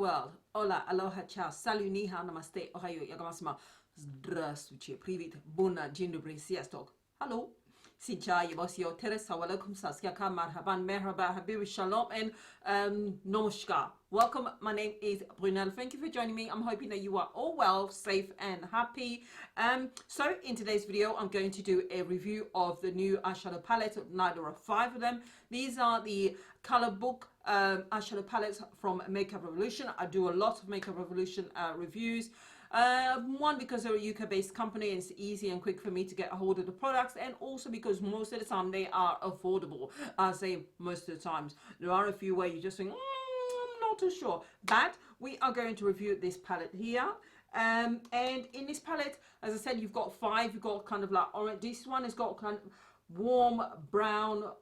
world. Hola, aloha, ciao, salut, ni hao, namaste, ohayo, yagamasma, здравствуйте, привет, bună, dzień dobry, sziasztok. Hello. Sincha, Yabosio, Teresa, welcome, Saskia, Marhaban, Merhaba, Habibi, Shalom, and Namaskar. Welcome, my name is Brunel. Thank you for joining me. I'm hoping that you are all well, safe, and happy. So, in today's video, I'm going to do a review of the new eyeshadow palette. There are 5 of them. These are the Color Book eyeshadow palettes from Makeup Revolution. I do a lot of Makeup Revolution reviews. One, because they're a UK-based company and it's easy and quick for me to get a hold of the products, and also because most of the time they are affordable. I say most of the times. There are a few where you just think, I'm not too sure. But we are going to review this palette here. And in this palette, as I said, you've got 5. You've got kind of like orange. This one has got kind of warm brown,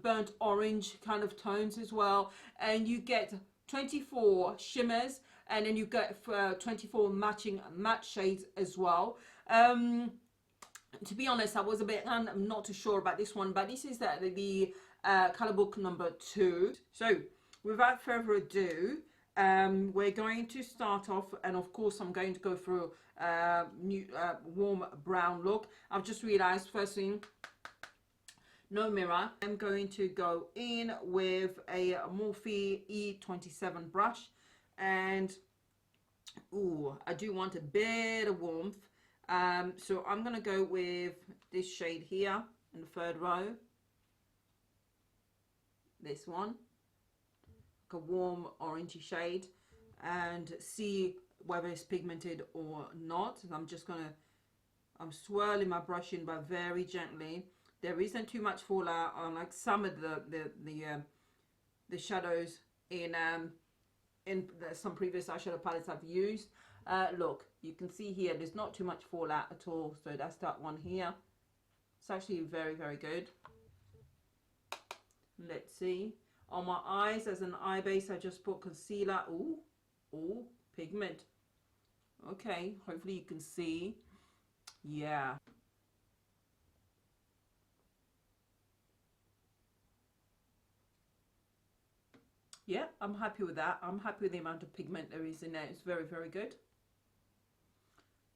burnt orange kind of tones as well. And you get 24 shimmers, and then you get 24 matching matte shades as well. To be honest, I was a bit, I'm not too sure about this one, but this is the Color Book number 2. So without further ado, we're going to start off, and of course I'm going to go through new warm brown look. I've just realized, first thing, no mirror. I'm going to go in with a Morphe E27 brush, and ooh, I do want a bit of warmth, so I'm gonna go with this shade here in the 3rd row, this one, like a warm orangey shade, and see whether it's pigmented or not. I'm swirling my brush in, but very gently. There isn't too much fallout on like some of the shadows in some previous eyeshadow palettes I've used. Look, you can see here there's not too much fallout at all, so that's that one here. It's actually very, very good. Let's see. On my eyes, as an eye base, I just put concealer. Ooh, pigment. Okay, hopefully you can see. Yeah. Yeah, I'm happy with that. I'm happy with the amount of pigment there is in there. It's very, very good.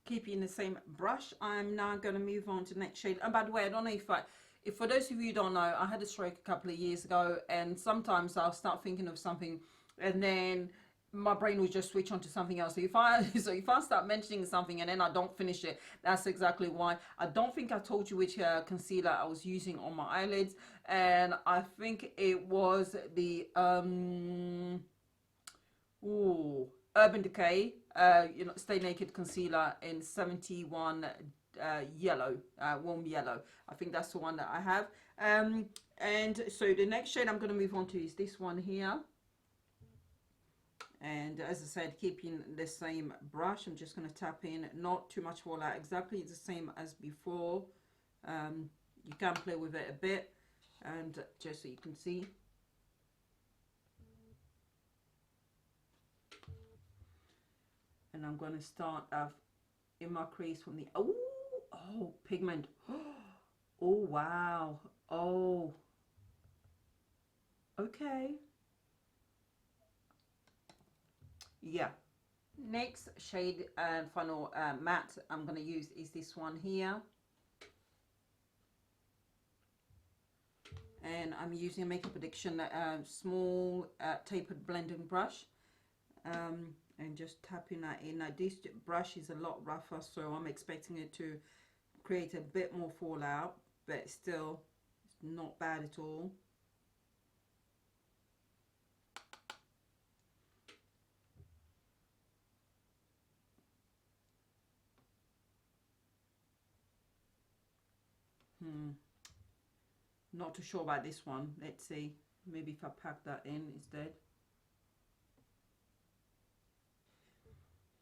Keeping the same brush, I'm now going to move on to the next shade. And by the way, I don't know if for those of you who don't know, I had a stroke a couple of years ago, and sometimes I'll start thinking of something and then my brain will just switch on to something else. So if I start mentioning something and then I don't finish it, that's exactly why. I don't think I told you which concealer I was using on my eyelids, and I think it was the Urban Decay Stay Naked concealer in 71 yellow, warm yellow. I think that's the one that I have. And so the next shade I'm going to move on to is this one here. And as I said, keeping the same brush, I'm just going to tap in, not too much fallout, exactly the same as before. You can play with it a bit, and just so you can see. And I'm going to start off in my crease from the, oh, pigment. Oh, wow. Oh, okay. Yeah. Next shade and final matte I'm going to use is this one here, and I'm using a Makeup Addiction small tapered blending brush, and just tapping that in. Now this brush is a lot rougher, so I'm expecting it to create a bit more fallout, but still it's not bad at all. Not too sure about this one. Let's see. Maybe if I pack that in instead.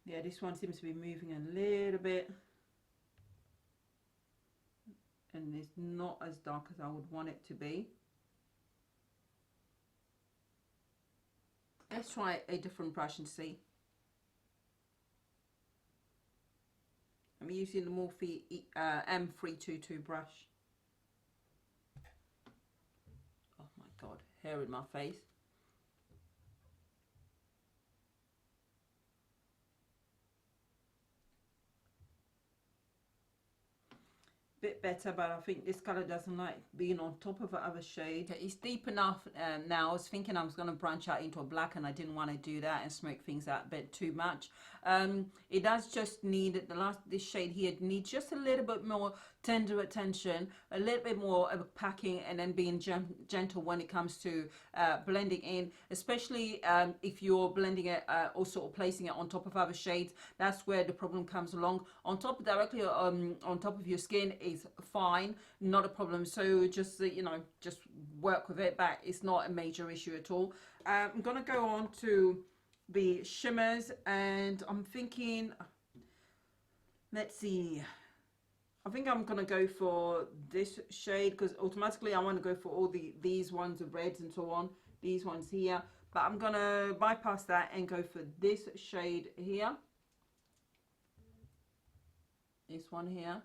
Yeah, this one seems to be moving a little bit. And it's not as dark as I would want it to be. Let's try a different brush and see. I'm using the Morphe M322 brush. Oh my god, hair in my face. bit better, but I think this color doesn't like being on top of the other shade. It's deep enough now. I was thinking I was going to branch out into a black, and I didn't want to do that and smoke things out a bit too much. It does just need this shade here needs just a little bit more tender attention, a little bit more of packing, and then being gentle when it comes to blending in, especially if you're blending it or sort of placing it on top of other shades. That's where the problem comes along. On top, directly on top of your skin is fine, not a problem. So just you know, just work with it, but it's not a major issue at all. I'm gonna go on to the shimmers, and I'm thinking, let's see, I think I'm gonna go for this shade because automatically I want to go for all these ones, the reds and so on, these ones here, but I'm gonna bypass that and go for this shade here, this one here,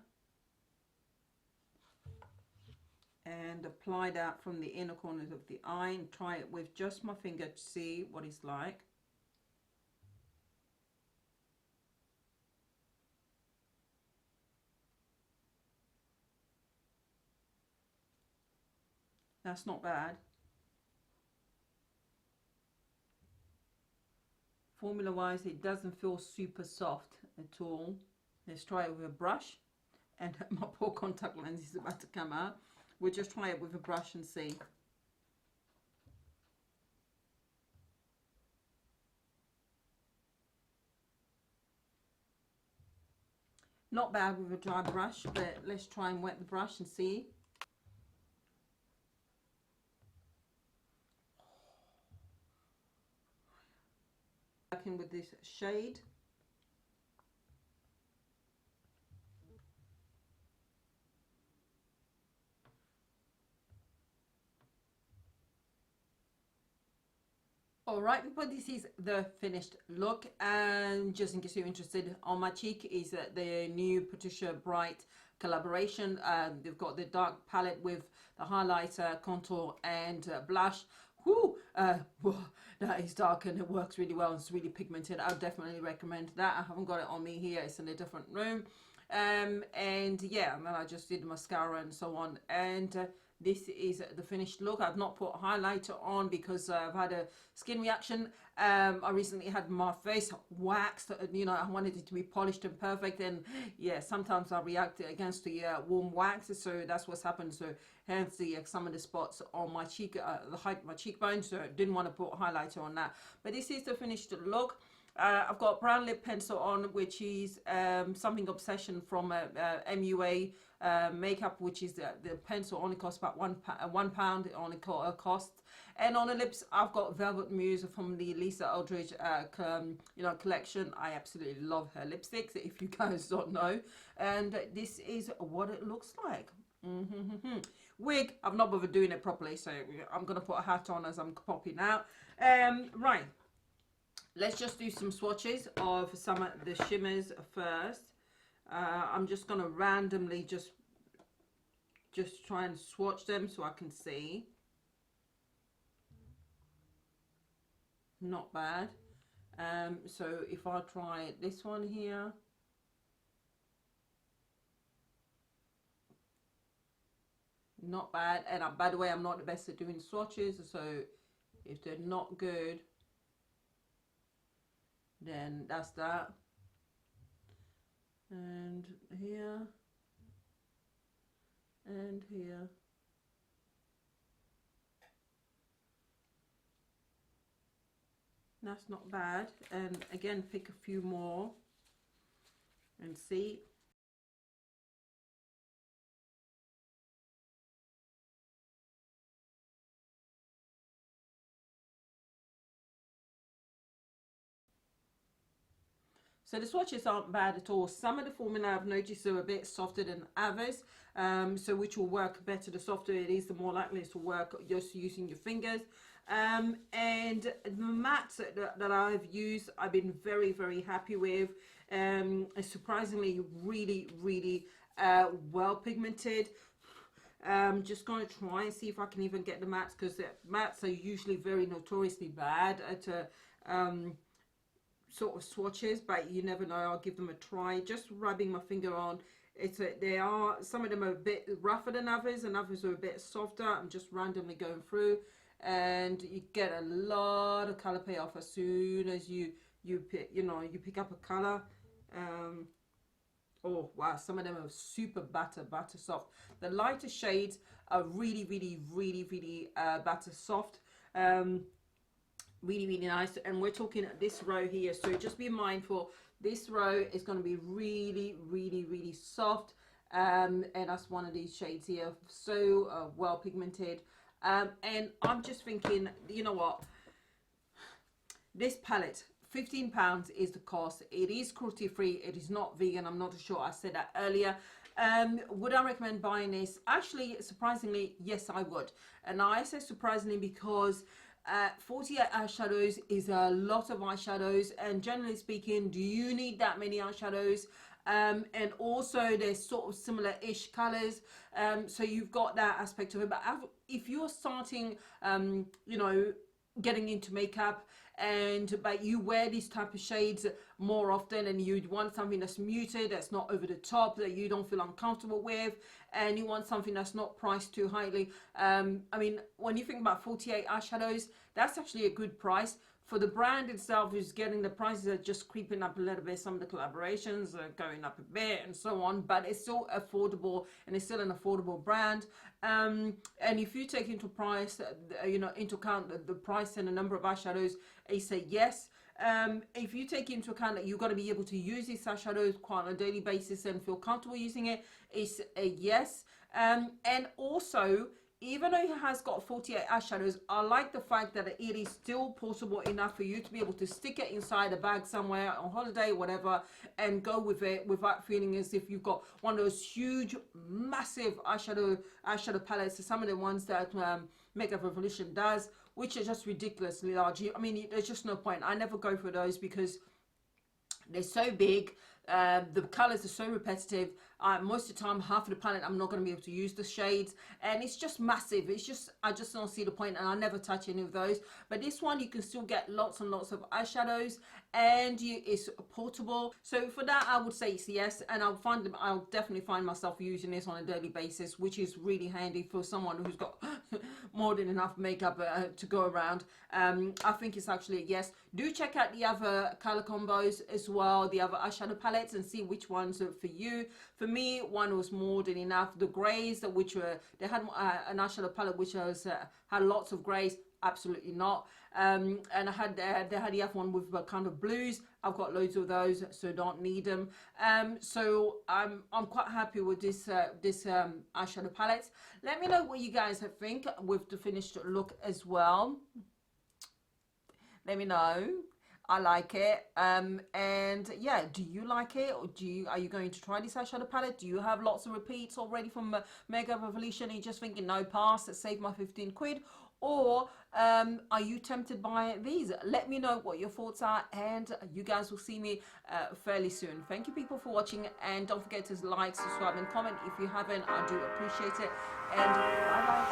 and apply that from the inner corners of the eye and try it with just my finger to see what it's like. That's not bad. Formula wise, it doesn't feel super soft at all. Let's try it with a brush. And my poor contact lens is about to come out. We'll just try it with a brush and see. Not bad with a dry brush, but let's try and wet the brush and see. Working with this shade. Alright people, this is the finished look, and just in case you're interested, on my cheek is the new Patricia Bright collaboration. They've got the dark palette with the highlighter, contour and blush. Whoo, that is dark and it works really well and it's really pigmented. I would definitely recommend that. I haven't got it on me here, it's in a different room. And yeah, and then I just did mascara and so on, and this is the finished look. I've not put highlighter on because I've had a skin reaction. I recently had my face waxed, you know, I wanted it to be polished and perfect, and yeah, sometimes I react against the warm wax, so that's what's happened. So hence the some of the spots on my cheek, the height of my cheekbone, so didn't want to put highlighter on that. But this is the finished look. I've got brown lip pencil on, which is Something Obsession from MUA makeup, which is the pencil only costs about £1 on a cost. And on the lips, I've got Velvet Muse from the Lisa Eldridge collection. I absolutely love her lipsticks, if you guys don't know. And this is what it looks like. Wig, I've not bothered doing it properly, so I'm going to put a hat on as I'm popping out. Right. Let's just do some swatches of some of the shimmers first. I'm just going to randomly just try and swatch them so I can see. Not bad. So if I try this one here. Not bad. And by the way, I'm not the best at doing swatches, so if they're not good, then that's that. And here and here. That's not bad. And again, pick a few more and see. So the swatches aren't bad at all. Some of the formula I've noticed are a bit softer than others, so which will work better. The softer it is, the more likely it to work just using your fingers. And the mattes that I've used, I've been very, very happy with. Surprisingly, really, really well pigmented. Just going to try and see if I can even get the mattes, because the mattes are usually very notoriously bad at sort of swatches, but you never know. I'll give them a try. Just rubbing my finger on They are, some of them are a bit rougher than others, and others are a bit softer. I'm just randomly going through, and you get a lot of color payoff as soon as you pick, you pick up a color. Oh wow, some of them are super butter soft. The lighter shades are really butter soft. Really nice. And we're talking this row here, so just be mindful, this row is going to be really soft. And that's one of these shades here, so well pigmented. And I'm just thinking, you know what, this palette, £15 is the cost. It is cruelty free, it is not vegan. I'm not sure I said that earlier. Would I recommend buying this? Actually, surprisingly, yes, I would. And I say surprisingly because 48 eyeshadows is a lot of eyeshadows, and generally speaking, do you need that many eyeshadows? And also they're sort of similar-ish colors, so you've got that aspect of it. But if you're starting, getting into makeup, but you wear these type of shades more often, and you want something that's muted, that's not over the top, that you don't feel uncomfortable with, and you want something that's not priced too highly. I mean, when you think about 48 eyeshadows, that's actually a good price. For the brand itself, is getting, the prices are just creeping up a little bit. Some of the collaborations are going up a bit and so on, but it's still affordable, and it's still an affordable brand. And if you take into into account the price and the number of eyeshadows, it's a yes. If you take into account that you've got to be able to use these eyeshadows quite on a daily basis and feel comfortable using it, it's a yes. And also, even though it has got 48 eyeshadows, I like the fact that it is still portable enough for you to be able to stick it inside a bag somewhere, on holiday, whatever, and go with it without feeling as if you've got one of those huge, massive eyeshadow palettes. So some of the ones that Makeup Revolution does, which are just ridiculously large. I mean, there's just no point. I never go for those because they're so big. The colors are so repetitive. Most of the time, half of the palette, I'm not going to be able to use the shades, and it's just massive. I just don't see the point, and I never touch any of those. But this one, you can still get lots and lots of eyeshadows, and it's portable. So for that, I would say it's yes, and I'll definitely find myself using this on a daily basis, which is really handy for someone who's got more than enough makeup to go around. I think it's actually a yes. Do check out the other color combos as well, the other eyeshadow palettes, and see which ones are for you. For me, one was more than enough. The grays, which were, they had an eyeshadow palette which was had lots of grays. Absolutely not. And they had the other one with kind of blues. I've got loads of those, so don't need them. So I'm quite happy with this eyeshadow palette. Let me know what you guys think with the finished look as well. Let me know. I like it. And yeah, do you like it, or are you going to try this eyeshadow palette? Do you have lots of repeats already from Makeup Revolution and you're just thinking, no, pass, save my 15 quid? Or are you tempted by these? Let me know what your thoughts are, and you guys will see me fairly soon. Thank you, people, for watching, and don't forget to like, subscribe, and comment if you haven't. I do appreciate it, and bye bye.